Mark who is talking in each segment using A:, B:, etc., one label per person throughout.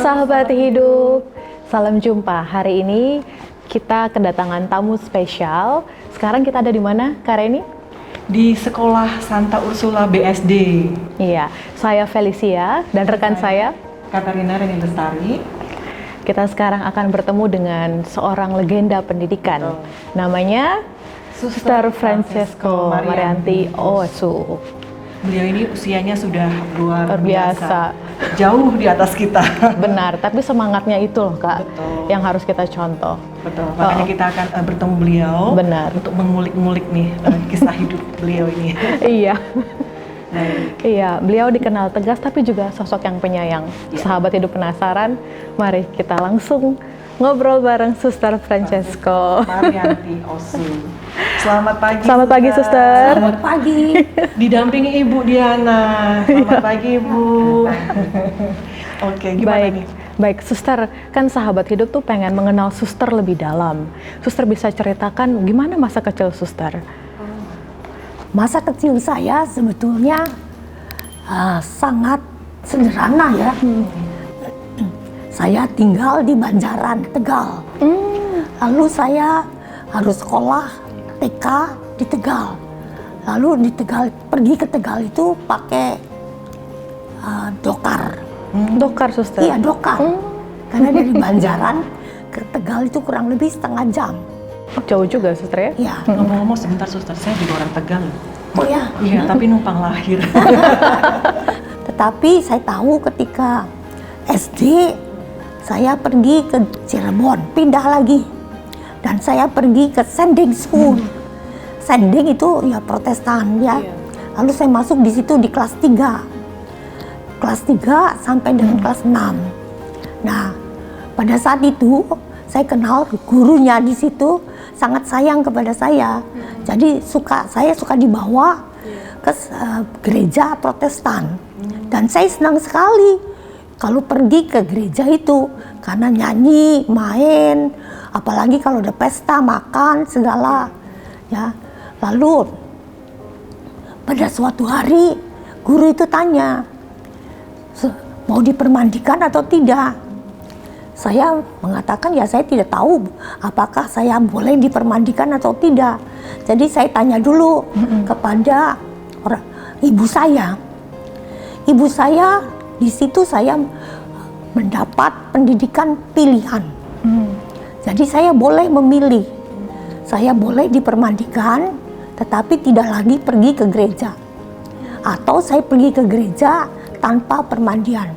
A: sahabat hidup, salam jumpa. Hari ini kita kedatangan tamu spesial. Sekarang kita ada di mana, Kak Reni?
B: Di Sekolah Santa Ursula BSD.
A: Iya, saya Felicia dan rekan saya
B: Katarina Reni Lestari.
A: Kita sekarang akan bertemu dengan seorang legenda pendidikan.
B: Betul.
A: Namanya Suster Francesco Marianti Osu.
B: Beliau ini usianya sudah luar
A: biasa.
B: Jauh di atas kita.
A: Benar, tapi semangatnya itu loh Kak,
B: Betul.
A: yang harus kita contoh.
B: Betul, makanya kita akan bertemu beliau.
A: Benar.
B: Untuk mengulik-ngulik nih kisah hidup beliau ini.
A: Iya.
B: Baik.
A: Iya, beliau dikenal tegas tapi juga sosok yang penyayang.
B: Ya.
A: Sahabat hidup penasaran, mari kita langsung ngobrol bareng Suster Francesco.
B: Marianti Osu. Selamat pagi.
A: Selamat pagi, Suster.
C: Selamat pagi.
B: Didampingi Ibu Diana. Selamat pagi, Ibu. Oke, gimana
A: Baik,
B: nih?
A: baik, Suster, kan sahabat hidup tuh pengen mengenal Suster lebih dalam. Suster bisa ceritakan gimana masa kecil Suster?
C: Masa kecil saya sebetulnya sangat sederhana ya. Saya tinggal di Banjaran, Tegal. Lalu saya harus sekolah TK di Tegal. Lalu di Tegal, pergi ke Tegal itu pakai dokar.
A: Dokar, Suster?
C: Iya, dokar. Karena dari Banjaran ke Tegal itu kurang lebih setengah jam.
A: Oh, jauh juga, Suster ya?
C: Iya.
B: Ngomong-ngomong sebentar, Suster, saya juga orang Tegal.
C: Oh ya.
B: Iya, tapi numpang lahir.
C: Tetapi saya tahu ketika SD saya pergi ke Cirebon, pindah lagi. Dan saya pergi ke Sending School. Sending itu ya Protestan ya. Lalu saya masuk di situ di kelas 3. Kelas 3 sampai dengan kelas 6. Nah, pada saat itu saya kenal gurunya di situ sangat sayang kepada saya. Jadi saya suka dibawa ke gereja Protestan. Dan saya senang sekali kalau pergi ke gereja itu karena nyanyi, main, apalagi kalau ada pesta, makan, segala ya. Lalu pada suatu hari guru itu tanya, mau dipermandikan atau tidak? Saya mengatakan ya saya tidak tahu apakah saya boleh dipermandikan atau tidak. Jadi saya tanya dulu kepada ibu saya. Ibu saya, di situ saya mendapat pendidikan pilihan. Jadi saya boleh memilih. Saya boleh dipermandikan, tetapi tidak lagi pergi ke gereja. Atau saya pergi ke gereja tanpa permandian.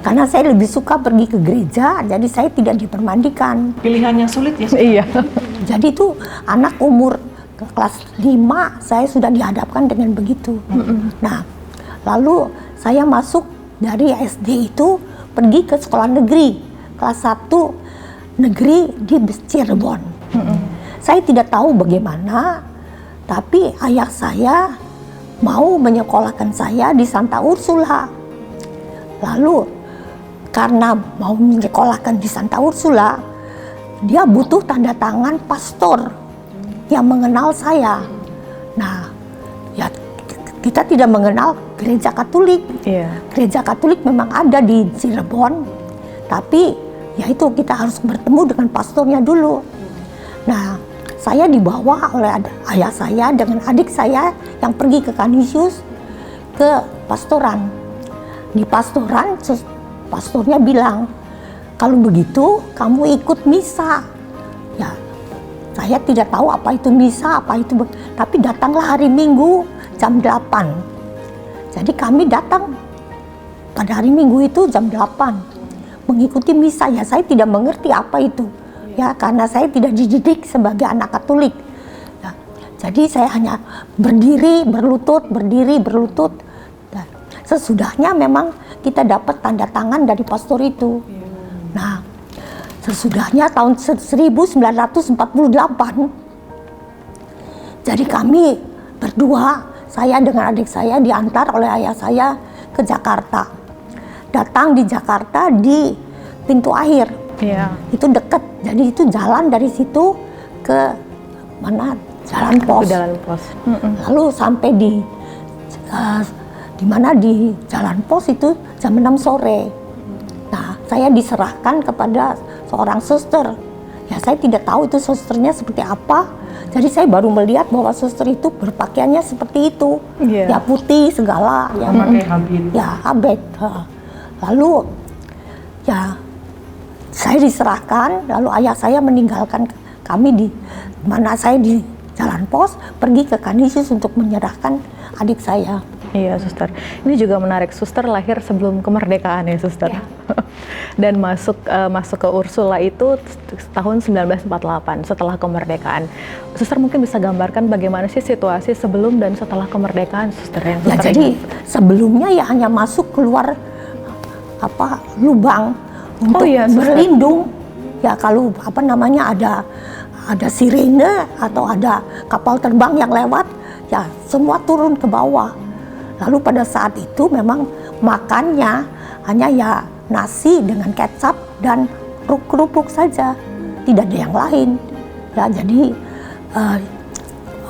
C: Karena saya lebih suka pergi ke gereja, jadi saya tidak dipermandikan.
B: Pilihan yang sulit ya, Suster?
A: Iya.
C: Jadi itu anak umur kelas 5 saya sudah dihadapkan dengan begitu. Nah, lalu saya masuk dari SD itu pergi ke sekolah negeri kelas 1 negeri di Cirebon. Saya tidak tahu bagaimana, tapi ayah saya mau menyekolahkan saya di Santa Ursula. Lalu karena mau menyekolahkan di Santa Ursula, dia butuh tanda tangan pastor yang mengenal saya. Nah, ya kita tidak mengenal gereja Katolik.
A: Iya.
C: Gereja Katolik memang ada di Cirebon, tapi ya itu kita harus bertemu dengan pastornya dulu. Nah, saya dibawa oleh ayah saya dengan adik saya yang pergi ke Canisius ke pastoran. Di pastoran, pastornya bilang, kalau begitu kamu ikut misa. Ya, saya tidak tahu apa itu misa, tapi datanglah hari Minggu jam 8. Jadi kami datang pada hari Minggu itu jam 8 mengikuti misa. Ya, saya tidak mengerti apa itu. Ya, karena saya tidak dididik sebagai anak Katolik. Ya, jadi saya hanya berdiri, berlutut. Nah, sesudahnya memang kita dapat tanda tangan dari pastor itu. Nah, sesudahnya tahun 1948, jadi kami berdua, saya dengan adik saya diantar oleh ayah saya ke Jakarta. Datang di Jakarta di pintu akhir.
A: Iya.
C: Itu dekat, jadi itu jalan dari situ ke mana? Jalan pos.
A: Ke jalan pos.
C: Lalu sampai di mana di jalan pos itu jam 6 sore. Nah, saya diserahkan kepada seorang suster. Ya saya tidak tahu itu susternya seperti apa. Jadi saya baru melihat bahwa suster itu berpakaiannya seperti itu.
A: Iya.
C: Ya putih segala. Ya,
B: Memakai habit.
C: ya habit. Lalu ya saya diserahkan, lalu ayah saya meninggalkan kami di mana saya di Jalan Pos, pergi ke Kanisius untuk menyerahkan adik saya.
A: Iya, suster. Ini juga menarik. Suster lahir sebelum kemerdekaan ya, suster.
C: Ya.
A: Dan masuk ke Ursula itu tahun 1948 setelah kemerdekaan. Suster mungkin bisa gambarkan bagaimana sih situasi sebelum dan setelah kemerdekaan, suster yang
C: Ya
A: suster
C: jadi
A: ingat?
C: sebelumnya ya hanya masuk keluar lubang untuk
A: iya, suster.
C: berlindung. Ya kalau ada sirene atau ada kapal terbang yang lewat, ya semua turun ke bawah. Lalu pada saat itu memang makannya hanya ya nasi dengan kecap dan kerupuk saja, tidak ada yang lain. Ya jadi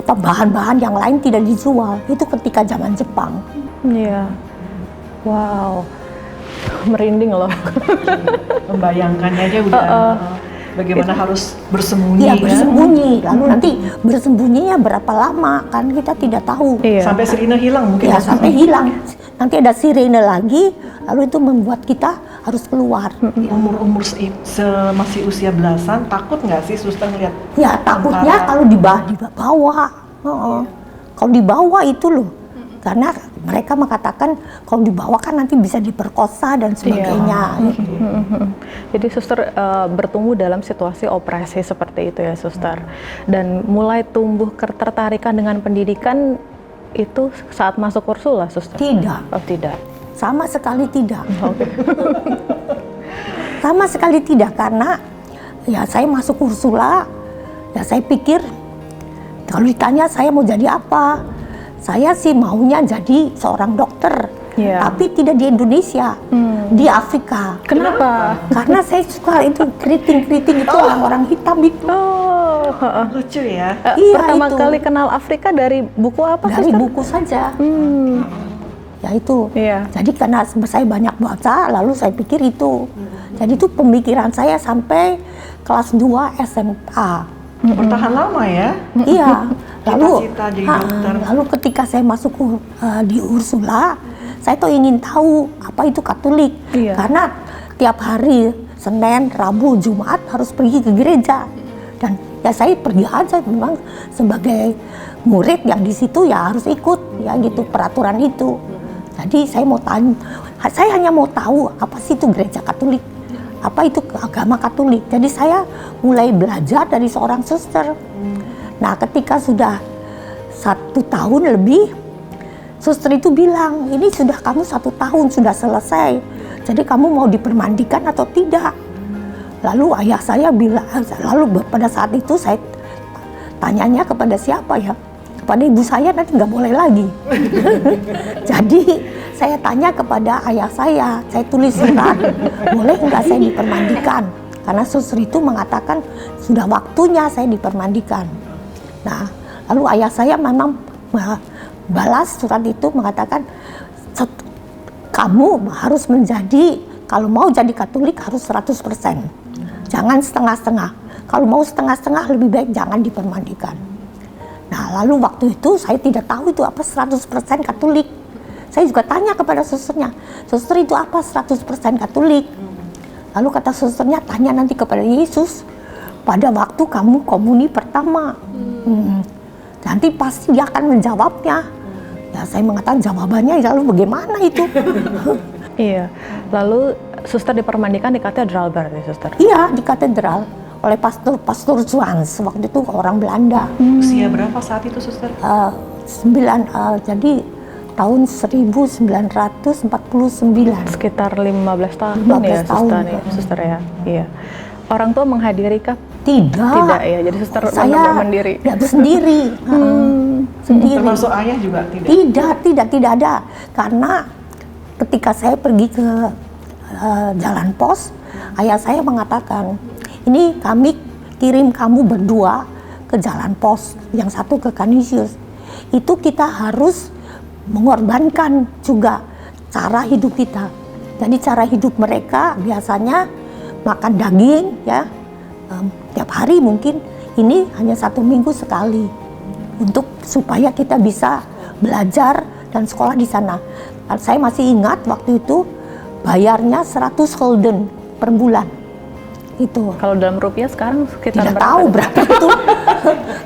C: bahan-bahan yang lain tidak dijual. Itu ketika zaman Jepang.
A: Iya. Wow. Merinding loh.
B: Membayangkannya aja udah bagaimana harus bersembunyi.
C: Iya
B: kan?
C: bersembunyi. Lalu nanti bersembunyinya berapa lama kan kita tidak tahu.
A: Iya.
B: Sampai Serina hilang mungkin.
C: Ya sampai hilang. Nanti ada sirene lagi, lalu itu membuat kita harus keluar.
B: Umur-umur masih usia belasan, takut nggak sih suster ngeliat?
C: Ya takutnya kalau di bawah. Kalau di bawah itu loh. Karena mereka mengatakan kalau di bawah kan nanti bisa diperkosa dan sebagainya.
A: Jadi suster bertumbuh dalam situasi opresi seperti itu ya, suster. Dan mulai tumbuh ketertarikan dengan pendidikan itu saat masuk Ursula, suster?
C: Tidak,
A: Oh, tidak.
C: sama sekali tidak.
A: Oke.
C: Sama sekali tidak, karena ya saya masuk Ursula, ya saya pikir kalau ditanya saya mau jadi apa, saya sih maunya jadi seorang dokter,
A: Iya.
C: tapi tidak di Indonesia, di Afrika.
A: Kenapa?
C: Karena saya suka itu keriting-keriting itu orang-orang hitam itu.
A: Oh, heeh.
B: Lucu ya.
C: Iya,
A: Pertama
C: itu.
A: kali kenal Afrika dari buku apa,
C: Dari
A: suster?
C: buku saja. Ya itu.
A: Iya.
C: Jadi karena saya banyak baca, lalu saya pikir itu. Jadi itu pemikiran saya sampai kelas 2 SMA.
B: Bertahan lama ya.
C: Iya. Lalu,
B: Cita-cita jadi dokter.
C: lalu ketika saya masuk di Ursula, saya tuh ingin tahu apa itu Katolik.
A: Iya.
C: Karena tiap hari Senin, Rabu, Jumat harus pergi ke gereja. Dan ya saya pergi aja, memang sebagai murid yang di situ ya harus ikut ya gitu peraturan itu. Jadi saya mau tanya, saya hanya mau tahu apa sih itu gereja Katolik, apa itu agama Katolik. Jadi saya mulai belajar dari seorang suster. Nah ketika sudah 1 tahun lebih, suster itu bilang, ini sudah kamu 1 tahun sudah selesai, jadi kamu mau dipermandikan atau tidak? Lalu ayah saya bilang, lalu pada saat itu saya tanyanya kepada siapa ya? Kepada ibu saya, nanti nggak boleh lagi. Jadi saya tanya kepada ayah saya tulis surat, boleh nggak saya dipermandikan? Karena suster itu mengatakan sudah waktunya saya dipermandikan. Nah, lalu ayah saya memang balas surat itu mengatakan, kamu harus menjadi, kalau mau jadi Katolik harus 100%. Jangan setengah-setengah. Kalau mau setengah-setengah lebih baik jangan dipermandikan. Nah, lalu waktu itu saya tidak tahu itu apa 100% Katolik. Saya juga tanya kepada susternya, suster itu apa 100% Katolik? Lalu kata susternya, tanya nanti kepada Yesus pada waktu kamu komuni pertama. Nanti pasti dia akan menjawabnya. Ya saya mengatakan jawabannya, lalu bagaimana itu?
A: Iya. Lalu suster dipermandikan di katedral berarti, suster?
C: Iya, di katedral oleh Pastor Zwans, waktu itu orang Belanda.
B: Usia berapa saat itu suster?
C: Jadi tahun 1949.
A: Sekitar 15 tahun
C: 15
A: ya,
C: tahun.
A: suster, suster ya. Iya. Orang tua menghadiri kah?
C: Tidak.
A: Tidak ya, jadi suster
C: Saya
A: benar-benar mandiri.
C: ya sendiri. Sendiri.
B: Termasuk ayah juga tidak?
C: Tidak ada. Karena ketika saya pergi ke Jalan Pos, ayah saya mengatakan, ini kami kirim kamu berdua ke Jalan Pos, yang satu ke Kanisius. Itu kita harus mengorbankan juga cara hidup kita. Jadi cara hidup mereka biasanya makan daging ya, tiap hari mungkin, ini hanya 1 minggu sekali untuk supaya kita bisa belajar dan sekolah di sana. Saya masih ingat waktu itu bayarnya 100 gulden per bulan. Itu.
A: Kalau dalam rupiah sekarang sekitar
C: Tidak tahu berapa itu.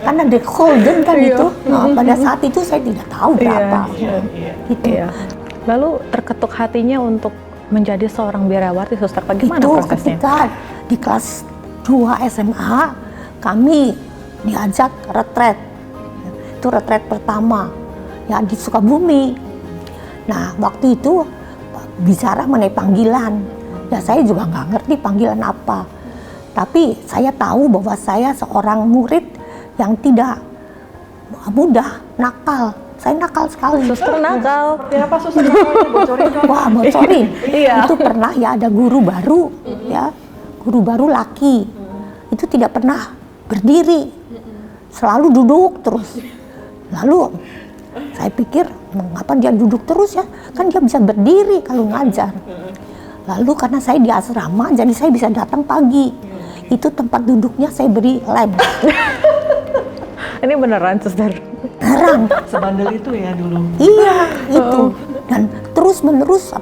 C: Karena the gulden kan itu. Nah, pada saat itu saya tidak tahu berapa. Gitu.
A: Iya. Lalu terketuk hatinya untuk menjadi seorang biarawati, Suster. Bagaimana
C: Itu
A: prosesnya?
C: ketika di kelas 2 SMA kami diajak retret. Itu retret pertama ya di Sukabumi. Nah, waktu itu bicara mengenai panggilan. Ya saya juga nggak ngerti panggilan apa. Tapi saya tahu bahwa saya seorang murid yang tidak mudah, nakal. Saya nakal sekali.
A: Suster nakal.
B: Seperti apa Suster nakalnya? Bocorin dong.
C: Wah, bocorin.
A: Iya.
C: Itu pernah ya ada guru baru, ya, guru baru laki. Itu tidak pernah berdiri, selalu duduk terus. Lalu saya pikir, mengapa dia duduk terus ya? Kan dia bisa berdiri kalau ngajar. Lalu karena saya di asrama, jadi saya bisa datang pagi. Itu tempat duduknya saya beri lem.
A: Ini beneran, Suster?
C: Terang.
B: Sebandel itu ya dulu.
C: Iya, itu. Dan terus-menerus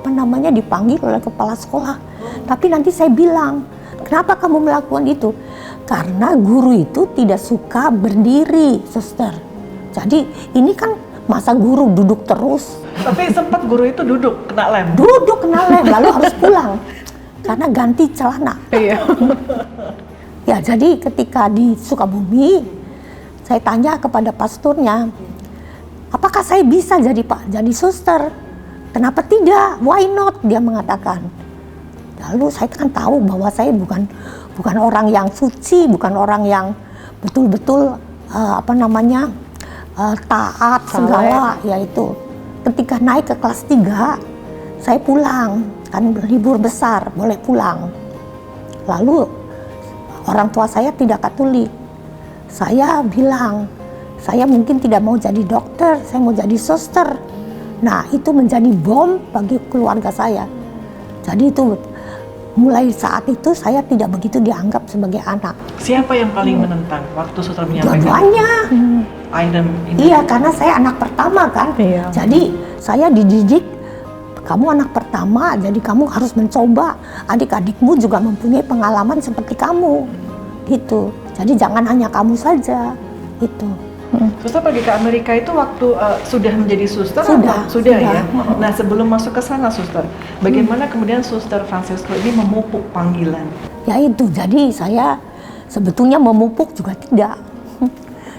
C: dipanggil oleh kepala sekolah. Tapi nanti saya bilang, kenapa kamu melakukan itu? Karena guru itu tidak suka berdiri, Suster. Jadi ini kan masa guru duduk terus.
B: Tapi sempat guru itu duduk kena lem.
C: Duduk kena lem, lalu harus pulang. Karena ganti celana.
A: Iya.
C: Ya, jadi ketika di Sukabumi, saya tanya kepada pastornya, apakah saya bisa jadi suster? Kenapa tidak? Why not? Dia mengatakan. Lalu saya kan tahu bahwa saya bukan orang yang suci, bukan orang yang betul-betul taat segala, yaitu ketika naik ke kelas 3, saya pulang, kan libur besar, boleh pulang. Lalu orang tua saya tidak Katolik. Saya bilang, saya mungkin tidak mau jadi dokter, saya mau jadi suster. Nah, itu menjadi bom bagi keluarga saya. Jadi itu mulai saat itu saya tidak begitu dianggap sebagai anak.
B: Siapa yang paling menentang waktu Suster menyampaikan?
C: Dua-duanya. Iya, karena saya anak pertama kan.
A: Iya.
C: Jadi saya dididik, kamu anak pertama, jadi kamu harus mencoba. Adik-adikmu juga mempunyai pengalaman seperti kamu, gitu. Jadi jangan hanya kamu saja, gitu.
B: Suster pergi ke Amerika itu waktu sudah menjadi suster?
C: Sudah,
B: Sudah
C: sudah.
B: ya. Nah, sebelum masuk ke sana Suster, bagaimana kemudian Suster Francesco ini memupuk panggilan?
C: Ya itu, jadi saya sebetulnya memupuk juga tidak.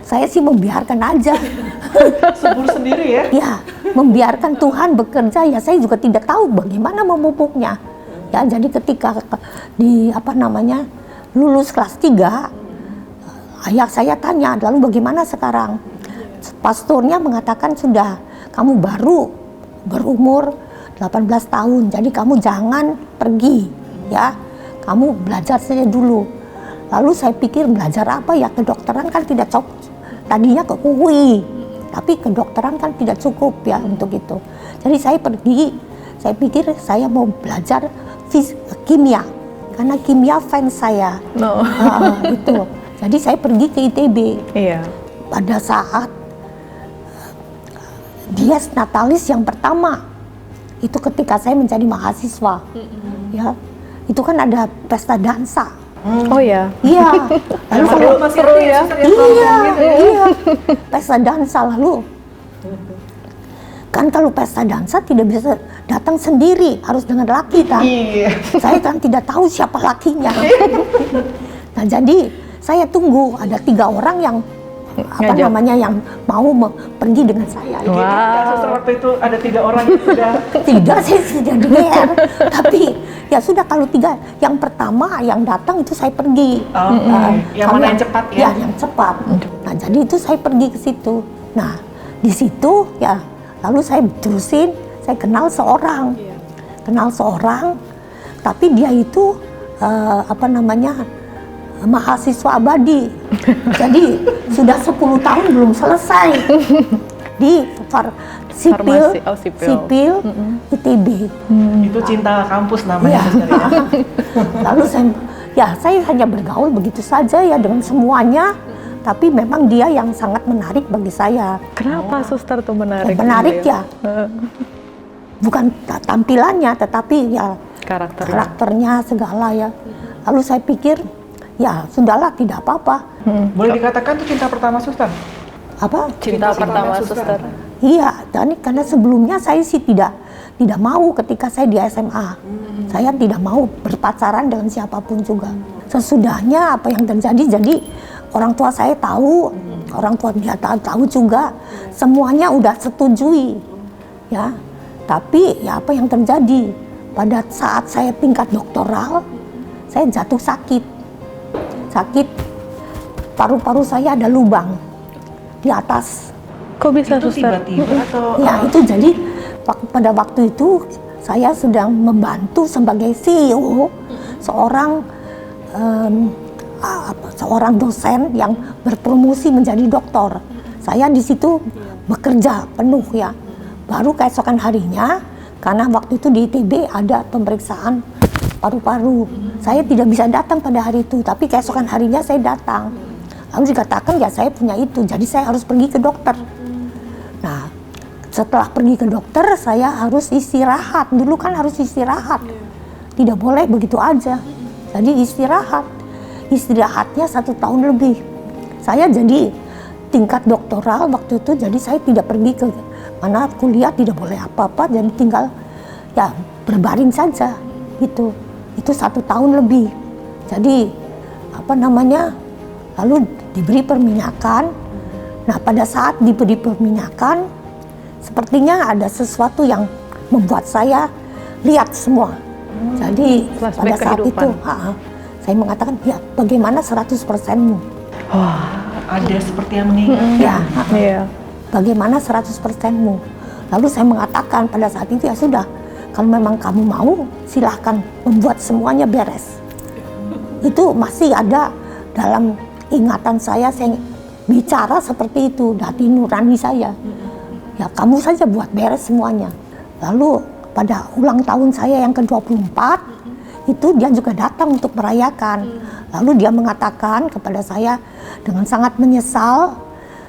C: Saya sih membiarkan aja.
B: Subur sendiri ya?
C: Ya, membiarkan Tuhan bekerja, ya saya juga tidak tahu bagaimana memupuknya. Ya, jadi ketika lulus kelas 3, ayah saya tanya, lalu bagaimana sekarang? Pastornya mengatakan sudah, kamu baru berumur 18 tahun, jadi kamu jangan pergi, ya. Kamu belajar saja dulu. Lalu saya pikir belajar apa ya, kedokteran kan tidak cukup. Tadinya ke UI, tapi kedokteran kan tidak cukup ya untuk itu. Jadi saya pergi, saya pikir saya mau belajar kimia, karena kimia fans saya.
A: No.
C: Itu. Jadi saya pergi ke ITB.
A: Iya.
C: Pada saat Dies Natalis yang pertama, itu ketika saya menjadi mahasiswa, ya, itu kan ada pesta dansa.
A: Oh ya.
C: Iya. Lalu kalau
B: masih seru ya?
C: iya, pesta dansa, lalu kan kalau pesta dansa tidak bisa datang sendiri, harus dengan laki kan.
B: Iya.
C: Saya kan tidak tahu siapa lakinya. Nah, jadi saya tunggu ada 3 orang yang yang mau pergi dengan saya.
B: Wow. Suster waktu itu ada 3 orang yang sudah
C: Tidak, saya sudah dengar. Tapi ya sudah, kalau 3 yang pertama yang datang itu saya pergi.
B: Yang mana yang cepat ya?
C: Ya, yang cepat. Nah, jadi itu saya pergi ke situ. Nah, di situ ya, lalu saya terusin, saya kenal seorang. Tapi dia itu mahasiswa abadi. Jadi sudah 10 tahun belum selesai di sipil,
A: Farmasi, oh, sipil.
C: sipil ITB.
B: Itu cinta kampus namanya
C: Iya.
B: suster ya.
C: Lalu saya hanya bergaul begitu saja ya dengan semuanya, tapi memang dia yang sangat menarik bagi saya.
A: Kenapa suster tuh menarik?
C: Menarik ya, bukan tampilannya, tetapi ya
A: Karakternya.
C: karakternya segala ya. Lalu saya pikir, ya sudahlah, tidak apa-apa.
B: Boleh dikatakan itu cinta pertama suster?
C: Apa?
A: Cinta
B: Cinta
A: pertama
B: pertama,
A: suster.
C: Iya, dan karena sebelumnya saya sih tidak mau ketika saya di SMA. Saya tidak mau berpacaran dengan siapapun juga. Sesudahnya apa yang terjadi, jadi orang tua saya tahu, orang tua dia tahu juga, semuanya udah setujui, ya. Tapi ya apa yang terjadi pada saat saya tingkat doktoral, saya jatuh sakit, paru-paru saya ada lubang di atas.
A: Kok bisa
B: Itu
A: suster?
B: tiba-tiba atau
C: Ya itu jadi pada waktu itu saya sedang membantu sebagai CEO seorang seorang dosen yang berpromosi menjadi doktor. Saya di situ bekerja penuh ya. Baru keesokan harinya, karena waktu itu di ITB ada pemeriksaan paru-paru. Saya tidak bisa datang pada hari itu, tapi keesokan harinya saya datang. Lalu dikatakan ya saya punya itu, jadi saya harus pergi ke dokter. Nah, setelah pergi ke dokter, saya harus istirahat. Dulu kan harus istirahat. Tidak boleh begitu aja. Jadi istirahat. Istirahatnya 1 tahun lebih. Saya jadi tingkat doktoral waktu itu, jadi saya tidak pergi ke mana kuliah, tidak boleh apa-apa, jadi tinggal ya berbaring saja. Gitu. Itu 1 tahun lebih. Jadi lalu diberi perminyakan. Nah, pada saat diberi perminyakan, sepertinya ada sesuatu yang membuat saya lihat semua. Jadi pada
A: flashback
C: saat
A: kehidupan.
C: itu, saya mengatakan, ya bagaimana 100%-mu?
B: ada seperti yang mengingatkan?
C: Ya,
A: Iya.
C: bagaimana 100%-mu? Lalu saya mengatakan pada saat itu, ya sudah, kalau memang kamu mau, silahkan membuat semuanya beres. Itu masih ada dalam ingatan saya bicara seperti itu, hati nurani saya. Ya kamu saja buat beres semuanya. Lalu pada ulang tahun saya yang ke-24, itu dia juga datang untuk merayakan. Lalu dia mengatakan kepada saya dengan sangat menyesal,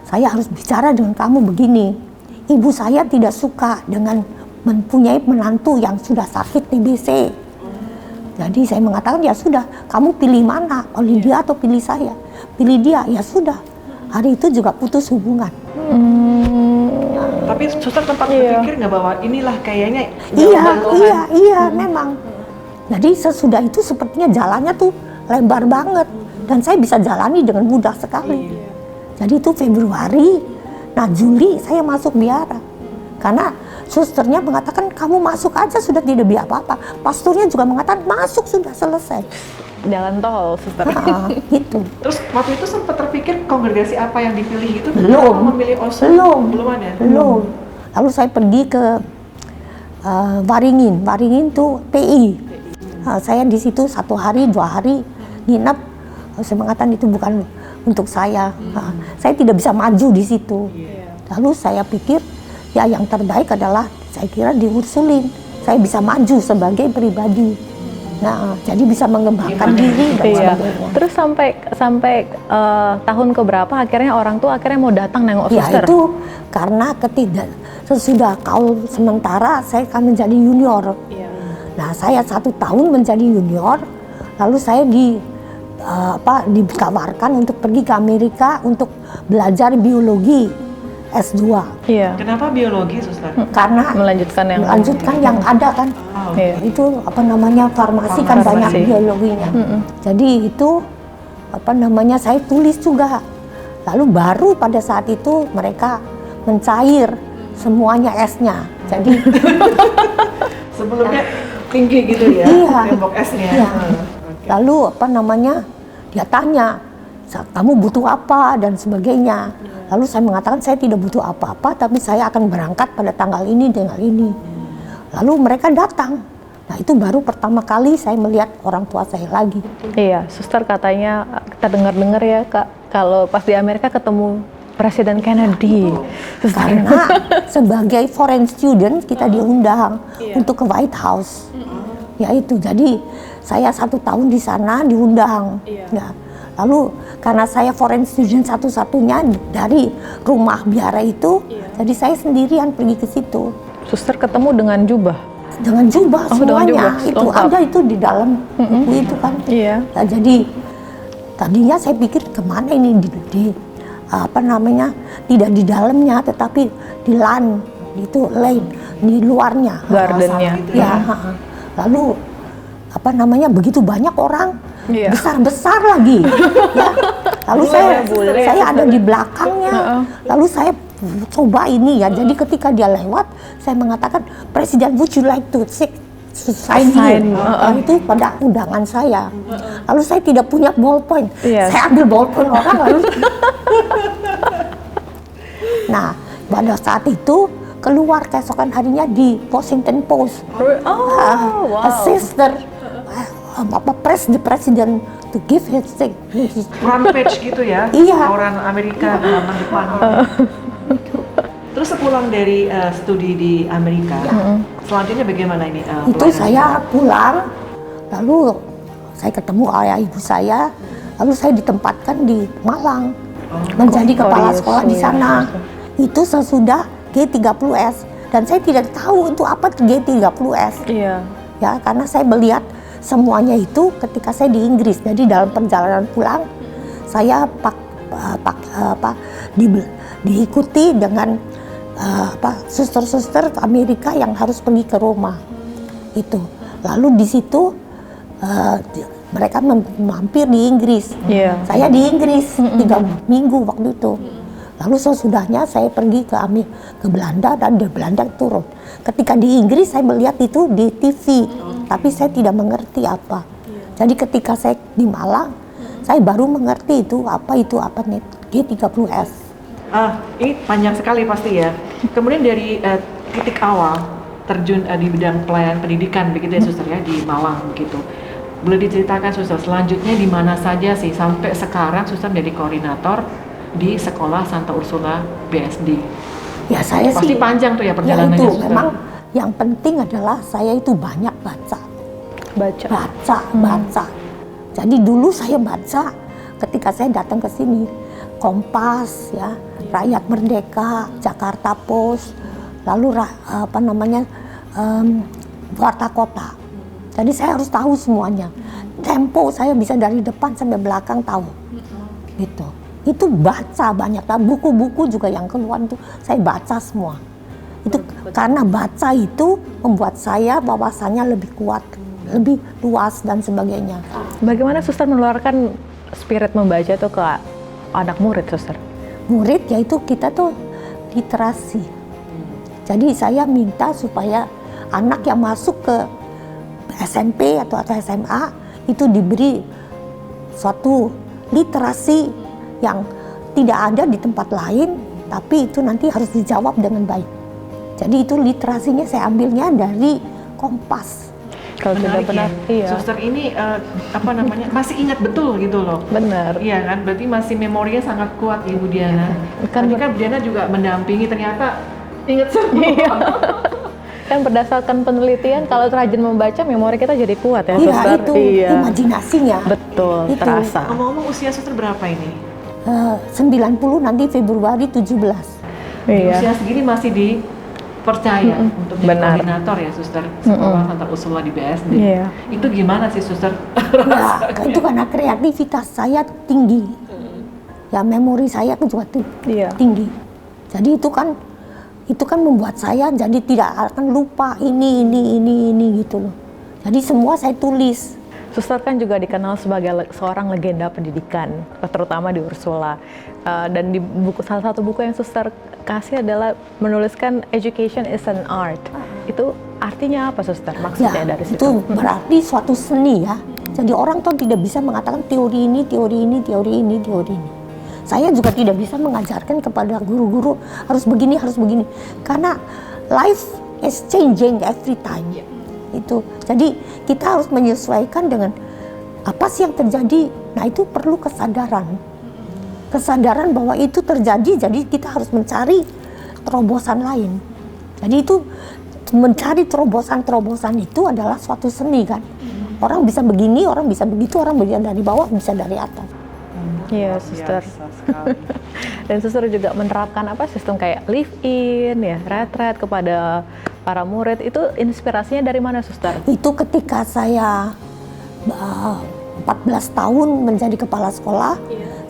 C: saya harus bicara dengan kamu begini. Ibu saya tidak suka dengan mempunyai menantu yang sudah sakit TBC. Jadi saya mengatakan, ya sudah, kamu pilih mana? Pilih dia atau pilih saya? Pilih dia, ya sudah. Hari itu juga putus hubungan.
B: Tapi suster tempat
A: Iya.
B: berpikir nggak bahwa inilah kayaknya
C: Iya, memang. Jadi sesudah itu sepertinya jalannya tuh lebar banget. Dan saya bisa jalani dengan mudah sekali. Jadi itu Februari, nah Juli saya masuk biara. Karena susternya mengatakan, kamu masuk aja sudah, tidak biar apa-apa. Pasturnya juga mengatakan, masuk sudah selesai.
A: Jalan tol suster.
C: Gitu.
B: Terus waktu itu sempat terpikir kongregasi apa yang dipilih gitu?
C: Belum.
B: Atau memilih Oslo? Belum ada.
C: Belum. Lalu saya pergi ke Waringin. Waringin tuh PI. Saya di situ 1 hari, 2 hari nginep. Saya mengatakan itu bukan untuk saya. Saya tidak bisa maju di situ. Lalu saya pikir ya yang terbaik adalah saya kira di Ursulin. Saya bisa maju sebagai pribadi. Nah, jadi bisa mengembangkan diri dan
A: Iya.
C: sebagainya.
A: Terus sampai tahun keberapa akhirnya orang tua akhirnya mau datang nengok
C: Ya
A: suster?
C: itu karena sesudah kaul sementara saya akan menjadi junior. Nah, saya 1 tahun menjadi junior, lalu saya ditawarkan untuk pergi ke Amerika untuk belajar biologi S2.
A: Iya.
B: Kenapa biologi, suster?
C: Karena
A: Melanjutkan yang
C: ada kan.
A: Iya.
C: Itu farmasi kan
A: Farmasi.
C: banyak biologinya. Jadi itu saya tulis juga. Lalu baru pada saat itu mereka mencair semuanya S-nya. Jadi
B: Sebelumnya tinggi gitu ya,
C: Iya.
B: tembok esnya.
C: Iya. Lalu dia tanya, kamu butuh apa dan sebagainya. Lalu saya mengatakan saya tidak butuh apa-apa, tapi saya akan berangkat pada tanggal ini dengan ini. Lalu mereka datang. Nah itu baru pertama kali saya melihat orang tua saya lagi.
A: Iya, suster katanya kita dengar-dengar ya Kak, kalau pas di Amerika ketemu Presiden Kennedy. Suster.
C: Karena sebagai foreign student kita diundang untuk ke White House. Ya itu, jadi saya 1 tahun di sana diundang. Ya. Lalu karena saya foreign student satu-satunya dari rumah biara itu, jadi saya sendirian pergi ke situ.
A: Suster ketemu dengan jubah.
C: Dengan jubah
A: dengan
C: semuanya,
A: jubah,
C: itu
A: lengkap.
C: ada itu di dalam buku itu kan.
A: Iya.
C: Nah, jadi tadinya saya pikir kemana ini di apa namanya, tidak di dalamnya tetapi di lan itu lane di luarnya,
A: Gardennya.
C: ya. Lalu apa namanya, begitu banyak orang,
A: Iya.
C: besar lagi ya. Lalu saya ada di belakangnya. Lalu saya coba ini ya, jadi ketika dia lewat saya mengatakan, "Presiden, would you like to sign here?" Itu pada undangan saya. Lalu saya tidak punya ballpoint.
A: Yes.
C: Saya ambil ballpoint orang lalu. Nah, pada saat itu keluar keesokan harinya di Washington Post. A sister, the president to give his
B: Front page gitu ya,
C: Iya.
B: orang Amerika di halaman depan. Terus sepulang dari studi di Amerika, selanjutnya bagaimana ini?
C: itu
B: pelayanan?
C: saya pulang, lalu saya ketemu ayah ibu saya, lalu saya ditempatkan di Malang menjadi kepala sekolah di sana. Itu sesudah G30S, dan saya tidak tahu itu apa G30S.
A: Iya.
C: Ya, karena saya melihat semuanya itu ketika saya di Inggris. Jadi dalam perjalanan pulang saya diikuti dengan suster-suster Amerika yang harus pergi ke Roma itu. Lalu di situ mereka mampir di Inggris.
A: Iya.
C: Saya di Inggris 3 minggu waktu itu. Lalu sesudahnya saya pergi ke Belanda, dan di Belanda turun. Ketika di Inggris saya melihat itu di TV, tapi saya tidak mengerti apa. Jadi ketika saya di Malang, saya baru mengerti itu apa G30S.
B: Ini panjang sekali pasti ya. Kemudian dari titik awal terjun di bidang pelayanan pendidikan begitu ya suster ya, di Malang begitu. Boleh diceritakan suster selanjutnya di mana saja sih sampai sekarang suster menjadi koordinator di sekolah Santa Ursula BSD?
C: Ya saya
B: Pasti
C: sih
B: panjang tuh ya
C: ya
B: perjalanannya
C: itu
B: suster.
C: memang yang penting adalah saya itu banyak baca. Jadi dulu saya baca ketika saya datang ke sini, Kompas ya, Rakyat Merdeka, Jakarta Post, lalu Warta Kota. Jadi saya harus tahu semuanya. Tempo saya bisa dari depan sampai belakang tahu. Gitu. Itu baca banyak, buku-buku juga yang keluar itu saya baca semua. Itu karena baca itu membuat saya wawasannya lebih kuat, lebih luas dan sebagainya.
A: Bagaimana suster menularkan spirit membaca itu ke anak murid, suster?
C: Murid yaitu kita tuh literasi. Jadi saya minta supaya anak yang masuk ke SMP atau SMA itu diberi suatu literasi yang tidak ada di tempat lain, tapi itu nanti harus dijawab dengan baik. Jadi itu literasinya saya ambilnya dari Kompas.
A: Kalau
B: Menarik
A: benar-benar,
B: ya.
A: iya.
B: Suster ini masih ingat betul gitu loh.
A: Benar.
B: Iya kan, berarti masih memorinya sangat kuat Ibu Diana.
A: Kan
B: Tadi kan Bu Diana juga mendampingi, ternyata ingat semua.
A: Iya. Kan berdasarkan penelitian kalau rajin membaca memori kita jadi kuat ya,
C: Iya,
A: suster.
C: itu imajinasinya.
A: Betul,
C: Itu.
A: terasa.
B: Ngomong-ngomong usia suster berapa ini?
C: 90 nanti Februari 17.
A: Iya.
B: Usia segini masih dipercaya untuk jadi
A: Benar.
B: koordinator ya suster sekolah Santa Ursula di BSD.
A: Iya.
B: Itu gimana sih suster?
C: Ya, itu karena kreativitas saya tinggi. Ya, memori saya juga
A: Iya.
C: tinggi. Jadi itu kan membuat saya jadi tidak akan lupa ini gitu loh. Jadi semua saya tulis.
A: Suster kan juga dikenal sebagai seorang legenda pendidikan, terutama di Ursula. Dan di salah satu buku yang suster kasih adalah menuliskan Education is an Art. Itu artinya apa, suster? Maksudnya dari situ?
C: Itu berarti suatu seni ya. Jadi orang tuh tidak bisa mengatakan teori ini. Saya juga tidak bisa mengajarkan kepada guru-guru harus begini. Karena life is changing every time. Itu. Jadi kita harus menyesuaikan dengan apa sih yang terjadi. Nah, itu perlu kesadaran. kesadaran bahwa itu terjadi, jadi kita harus mencari terobosan lain. Jadi itu mencari terobosan itu adalah suatu seni kan. Orang bisa begini, orang bisa begitu, orang bisa dari bawah, bisa dari atas.
A: Iya, suster.
B: Biasa sekali.
A: Dan suster juga menerapkan apa sistem kayak live in ya, retret kepada para murid. Itu inspirasinya dari mana, suster?
C: Itu ketika saya 14 tahun menjadi kepala sekolah,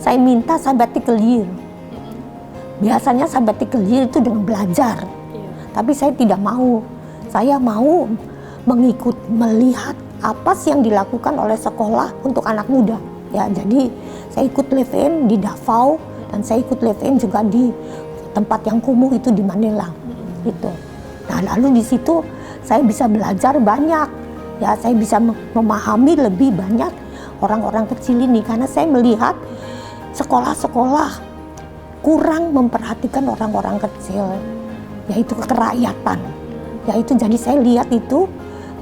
C: saya minta sabbatical year. Biasanya sabbatical year itu dengan belajar. Tapi saya tidak mau. Saya mau melihat apa sih yang dilakukan oleh sekolah untuk anak muda. Ya, jadi saya ikut live in di Davao dan saya ikut live in juga di tempat yang kumuh itu di Manila. Gitu. Nah, lalu di situ saya bisa belajar banyak. Ya, saya bisa memahami lebih banyak orang-orang kecil ini karena saya melihat sekolah-sekolah kurang memperhatikan orang-orang kecil, yaitu kerakyatan. Yaitu jadi saya lihat itu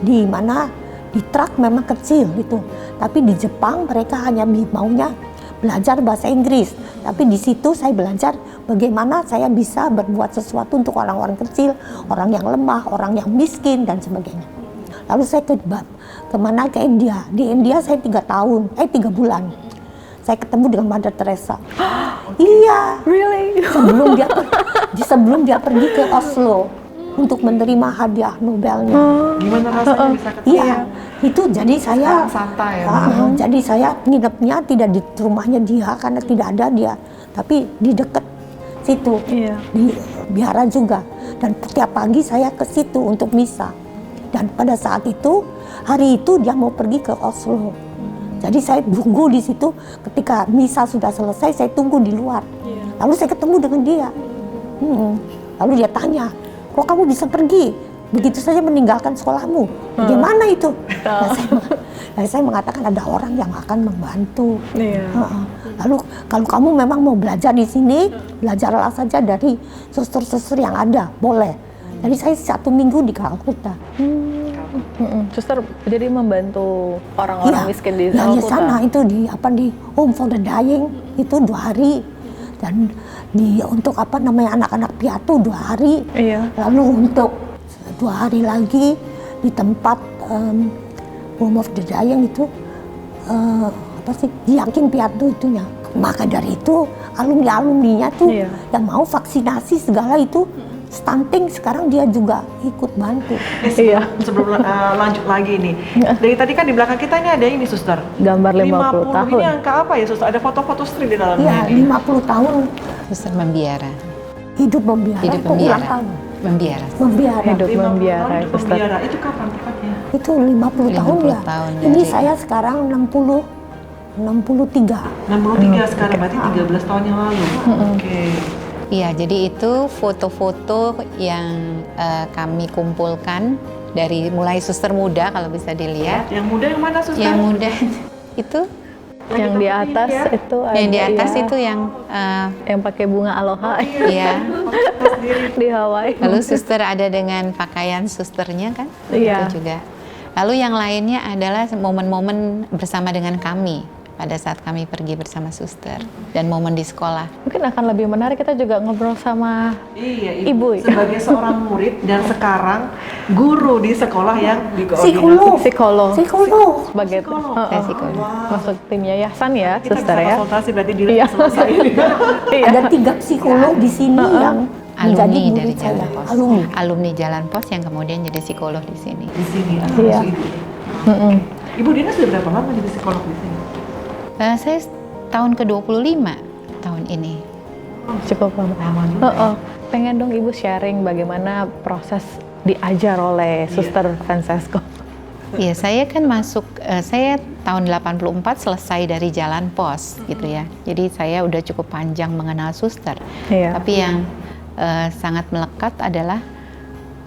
C: di mana di truk memang kecil gitu, tapi di Jepang mereka hanya maunya belajar bahasa Inggris. Tapi di situ saya belajar bagaimana saya bisa berbuat sesuatu untuk orang-orang kecil, orang yang lemah, orang yang miskin dan sebagainya. Lalu saya kemana ke India. Di India saya 3 bulan. Saya ketemu dengan Mother Teresa. Iya.
A: Really?
C: Sebelum dia pergi ke Oslo untuk menerima hadiah Nobelnya.
B: Gimana rasanya bisa ketemu?
C: Iya, itu jadi saya
B: santai ya.
C: Jadi saya nginepnya tidak di rumahnya dia karena tidak ada dia, tapi di dekat situ,
A: Iya.
C: di biara juga. Dan setiap pagi saya ke situ untuk misa. Dan pada saat itu, hari itu dia mau pergi ke Oslo. Jadi saya tunggu di situ, ketika misa sudah selesai, saya tunggu di luar. Lalu saya ketemu dengan dia. Lalu dia tanya, kok kamu bisa pergi? Begitu saja meninggalkan sekolahmu. Bagaimana itu? Nah, saya mengatakan ada orang yang akan membantu.
A: Iya.
C: Lalu kalau kamu memang mau belajar di sini, belajarlah saja dari suster-suster yang ada, boleh. Jadi saya 1 minggu di Calcutta.
A: Suster jadi membantu orang-orang miskin di
C: Di
A: Calcutta.
C: sana itu di Home for the Dying itu 2 hari. Dan untuk anak-anak piatu 2 hari.
A: Iya.
C: Lalu untuk 2 hari lagi di tempat Home of the Dying itu Yakin piatu itunya. Maka dari itu alumninya tuh yang mau vaksinasi segala itu stunting sekarang dia juga ikut bantu.
B: Sebelum lanjut lagi nih. Dari tadi kan di belakang kita ini ada ini, suster.
A: Gambar 50 tahun.
B: Ini angka apa ya, suster? Ada foto-foto strip di dalamnya.
C: Iya, 50 tahun
D: Suster membiara.
C: hidup membiara.
D: Hidup
C: atau ulang
D: membiara.
C: tahun?
D: Membiara.
C: Membiara.
A: Hidup
B: 50
A: membiara,
B: tahun hidup
A: suster.
B: membiara. Itu kapan tepatnya?
C: Itu 50 tahun
D: 50
C: ya.
D: tahun
C: Ini
D: dari-
C: saya sekarang 63.
B: 63 sekarang, berarti 13 tahun yang lalu. Oke.
D: Iya, jadi itu foto-foto yang kami kumpulkan dari mulai suster muda kalau bisa dilihat.
B: Yang muda yang mana, suster?
D: Yang muda itu,
A: Yang di atas itu ada,
D: yang di atas
A: iya,
D: itu yang
A: yang pakai bunga aloha
D: ya.
A: di Hawaii.
D: Lalu suster ada dengan pakaian susternya kan?
A: Iya.
D: Itu juga. Lalu yang lainnya adalah momen-momen bersama dengan kami pada saat kami pergi bersama suster dan momen di sekolah.
A: Mungkin akan lebih menarik kita juga ngobrol sama
B: Iya,
A: Ibu.
B: Sebagai seorang murid dan sekarang guru di sekolah yang
C: Psikolog.
A: psikolog sebagai
B: Psikolog.
D: Saya psikolog.
A: masuk tim yayasan ya,
B: Kita
A: suster
B: bisa
A: ya.
B: konsultasi berarti di
A: Iya.
B: selesai ini.
A: Iya.
C: Ada 3 psikolog di sini yang menjadi
D: Alumni
C: murid
D: dari
C: saya.
D: Jalan Pos.
C: Alumni.
D: Alumni Jalan Pos yang kemudian jadi psikolog di sini.
B: Di sini.
A: Iya.
B: Ibu. Ibu Dina sudah berapa lama jadi psikolog di sini?
D: Saya tahun ke-25 tahun ini.
A: Cukup lama.
B: Lama juga.
A: Pengen dong Ibu sharing bagaimana proses diajar oleh Suster Francesco.
D: Iya, saya kan masuk, saya tahun 84 selesai dari Jalan Pos gitu ya. Jadi saya udah cukup panjang mengenal suster.
A: Iya.
D: Tapi yang sangat melekat adalah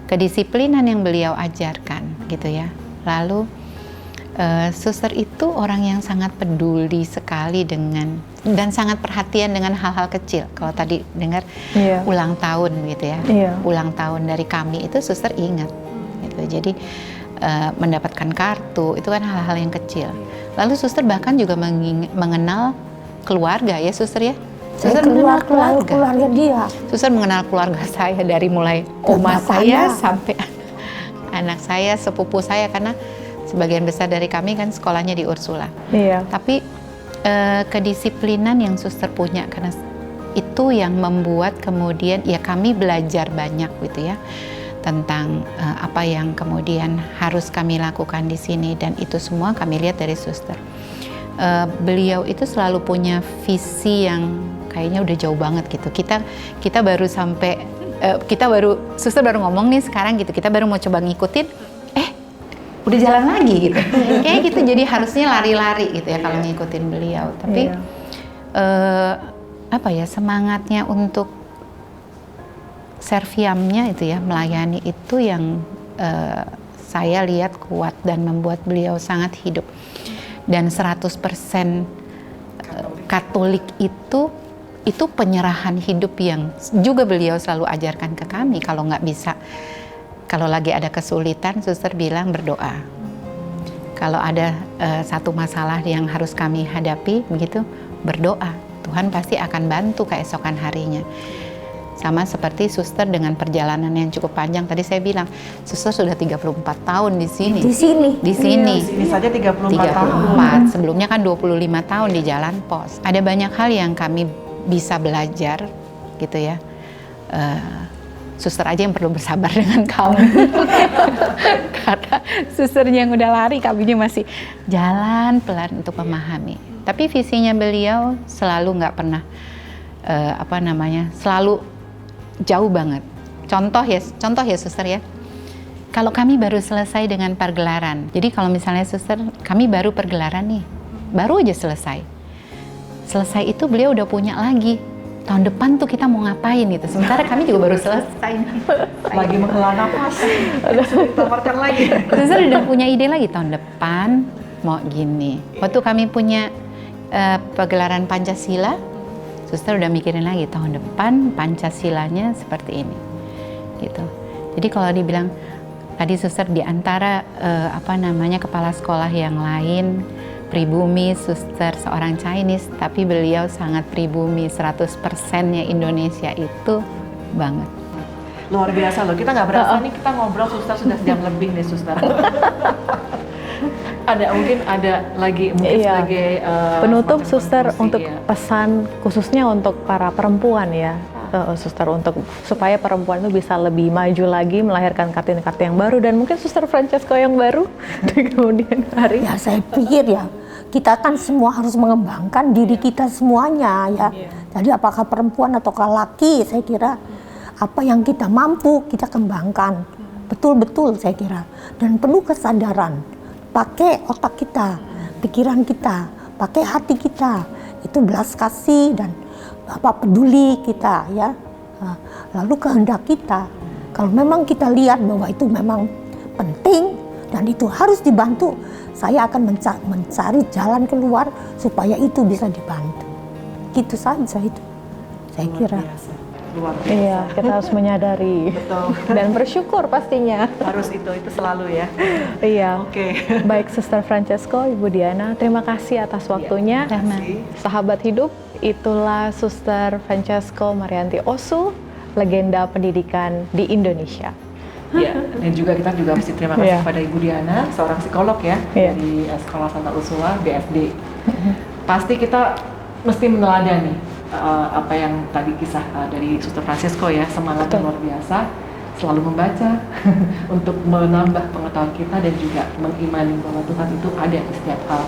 D: kedisiplinan yang beliau ajarkan gitu ya. Lalu suster itu orang yang sangat peduli sekali dengan dan sangat perhatian dengan hal-hal kecil. Kalau tadi dengar
A: Iya.
D: ulang tahun gitu ya,
A: Iya.
D: ulang tahun dari kami itu suster ingat. Gitu. Jadi mendapatkan kartu itu kan hal-hal yang kecil. Lalu suster bahkan juga mengenal keluarga ya suster ya.
C: Saya
D: Suster mengenal
C: keluarga dia.
D: Suster mengenal keluarga saya dari mulai
C: Dan
D: oma
C: bapaknya.
D: saya sampai anak saya, sepupu saya, karena sebagian besar dari kami kan sekolahnya di Ursula.
A: Iya.
D: Tapi kedisiplinan yang suster punya, karena itu yang membuat kemudian ya kami belajar banyak gitu ya tentang apa yang kemudian harus kami lakukan di sini, dan itu semua kami lihat dari suster. Beliau itu selalu punya visi yang kayaknya udah jauh banget gitu. Kita baru sampai suster baru ngomong nih sekarang gitu, kita baru mau coba ngikutin, udah jalan lagi gitu. Kayak gitu, jadi harusnya lari-lari gitu ya kalau ngikutin beliau. Tapi apa ya, semangatnya untuk serviamnya itu ya, melayani itu yang saya lihat kuat dan membuat beliau sangat hidup. Dan 100% Katolik itu penyerahan hidup yang juga beliau selalu ajarkan ke kami. Kalau nggak bisa, kalau lagi ada kesulitan, suster bilang berdoa. Kalau ada satu masalah yang harus kami hadapi, begitu, berdoa. Tuhan pasti akan bantu keesokan harinya. Sama seperti suster dengan perjalanan yang cukup panjang. Tadi saya bilang, suster sudah 34 tahun di sini.
C: Di sini.
D: Di sini.
B: Iya, sini saja 34 tahun.
D: 34. Sebelumnya kan 25 tahun di Jalan Pos. Ada banyak hal yang kami bisa belajar gitu ya. Suster aja yang perlu bersabar dengan kami. Karena susternya yang udah lari, kaminya masih jalan pelan untuk memahami. Tapi visinya beliau selalu nggak pernah selalu jauh banget. Contoh ya suster ya. Kalau kami baru selesai dengan pergelaran. Jadi kalau misalnya suster, kami baru pergelaran nih. Baru aja selesai. Selesai itu beliau udah punya lagi. Tahun depan tuh kita mau ngapain gitu. Sementara kami juga baru selesai.
B: Lagi menghela nafas. Ditawarkan lagi.
D: Suster udah punya ide lagi, tahun depan mau gini. Waktu kami punya pegelaran Pancasila, suster udah mikirin lagi tahun depan Pancasilanya seperti ini. Gitu. Jadi kalau dibilang tadi suster di antara kepala sekolah yang lain pribumi, suster seorang Chinese, tapi beliau sangat pribumi, 100%-nya Indonesia itu banget.
B: Luar biasa loh, kita nggak berasa nih kita ngobrol suster sudah sejam lebih nih suster. Mungkin ada lagi sebagai
A: penutup
B: semacam
A: suster
B: konklusi,
A: untuk
B: ya.
A: pesan khususnya untuk para perempuan ya. Suster, untuk supaya perempuan itu bisa lebih maju lagi melahirkan kartini-kartini yang baru, dan mungkin Suster Francesco yang baru di kemudian hari.
C: Ya saya pikir ya, kita kan semua harus mengembangkan diri kita semuanya ya. Jadi apakah perempuan ataukah laki, saya kira apa yang kita mampu kita kembangkan. Betul-betul saya kira. Dan perlu kesadaran. Pakai otak kita, pikiran kita, pakai hati kita. Itu belas kasih dan peduli kita ya. Lalu kehendak kita. Kalau memang kita lihat bahwa itu memang penting dan itu harus dibantu, saya akan mencari jalan keluar supaya itu bisa dibantu. Gitu saja itu, saya kira.
B: Luar biasa.
A: Iya, kita harus menyadari.
B: Betul.
A: Dan bersyukur pastinya.
B: Harus itu selalu ya.
A: Iya.
B: Oke.
A: Baik Suster Francesco, Ibu Diana, terima kasih atas waktunya.
B: Terima kasih.
A: Sahabat hidup, itulah Suster Francesco Marianti Osu, legenda pendidikan di Indonesia.
B: Ya, dan juga kita juga mesti terima kasih
A: Iya.
B: kepada Ibu Diana, seorang psikolog ya,
A: Iya.
B: dari Sekolah Santa Ursula BFD. Pasti kita mesti meneladani apa yang tadi kisah dari Suster Francesco ya, semangatnya luar biasa, selalu membaca untuk menambah pengetahuan kita dan juga mengimani bahwa Tuhan itu ada di setiap hal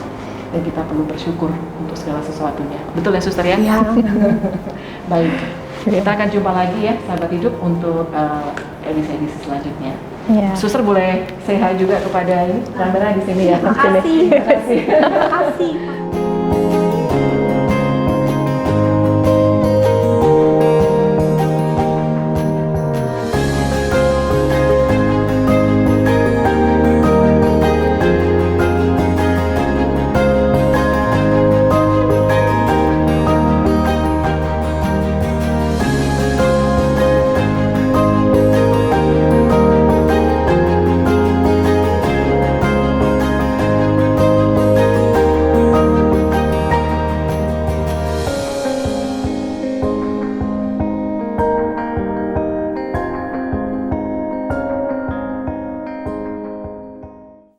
B: dan kita perlu bersyukur untuk segala sesuatunya. Betul ya Suster ya?
C: Ya.
B: Baik, kita akan jumpa lagi ya sahabat hidup untuk edisi-edisi selanjutnya.
A: Iya.
B: Suster boleh say hi juga kepada ini kamera di sini ya.
C: Terima kasih.
B: Terima kasih.
C: Terima kasih.